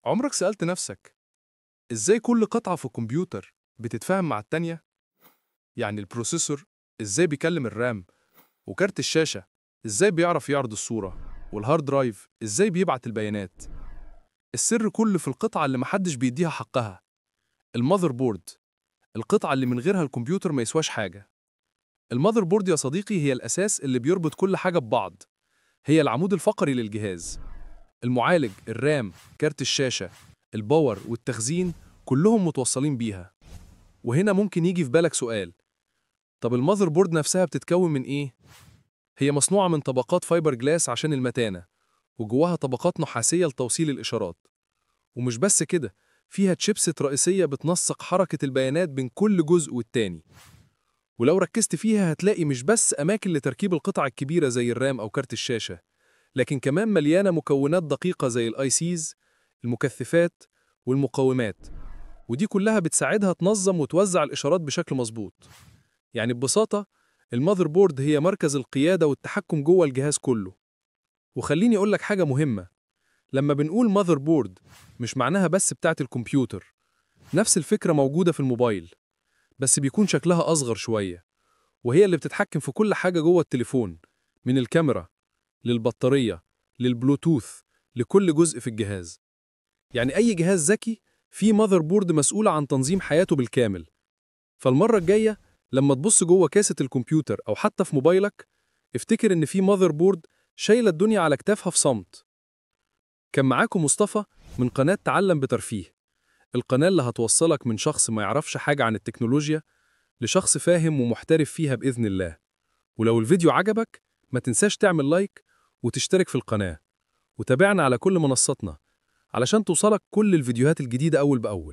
عمرك سألت نفسك إزاي كل قطعة في الكمبيوتر بتتفاهم مع التانية؟ يعني البروسيسور إزاي بيكلم الرام، وكارت الشاشة إزاي بيعرف يعرض الصورة، والهارد درايف إزاي بيبعت البيانات. السر كله في القطعة اللي محدش بيديها حقها، المذر بورد، القطعة اللي من غيرها الكمبيوتر ما يسواش حاجة. المذر بورد يا صديقي هي الأساس اللي بيربط كل حاجة ببعض، هي العمود الفقري للجهاز. المعالج، الرام، كارت الشاشة، الباور والتخزين كلهم متوصلين بيها. وهنا ممكن يجي في بالك سؤال، طب المذر بورد نفسها بتتكون من إيه؟ هي مصنوعة من طبقات فايبر جلاس عشان المتانة، وجواها طبقات نحاسية لتوصيل الإشارات. ومش بس كده، فيها تشيبسات رئيسية بتنسق حركة البيانات بين كل جزء والتاني. ولو ركزت فيها هتلاقي مش بس أماكن لتركيب القطع الكبيرة زي الرام أو كارت الشاشة، لكن كمان مليانة مكونات دقيقة زي الاي سيز، المكثفات والمقاومات. ودي كلها بتساعدها تنظم وتوزع الإشارات بشكل مظبوط. يعني ببساطة، المذر بورد هي مركز القيادة والتحكم جوه الجهاز كله. وخليني أقول لك حاجة مهمة، لما بنقول ماذر بورد مش معناها بس بتاعت الكمبيوتر. نفس الفكرة موجودة في الموبايل، بس بيكون شكلها أصغر شوية، وهي اللي بتتحكم في كل حاجة جوه التليفون، من الكاميرا للبطارية للبلوتوث لكل جزء في الجهاز. يعني أي جهاز ذكي فيه ماذر بورد مسؤولة عن تنظيم حياته بالكامل. فالمرة الجاية لما تبص جوه كاسة الكمبيوتر أو حتى في موبايلك، افتكر إن في ماذر بورد شايلة الدنيا على كتافها في صمت. كان معاكم مصطفى من قناة تعلم بترفيه، القناة اللي هتوصلك من شخص ما يعرفش حاجة عن التكنولوجيا لشخص فاهم ومحترف فيها بإذن الله. ولو الفيديو عجبك ما تنساش تعمل لايك وتشترك في القناة، وتابعنا على كل منصاتنا علشان توصلك كل الفيديوهات الجديدة أول بأول.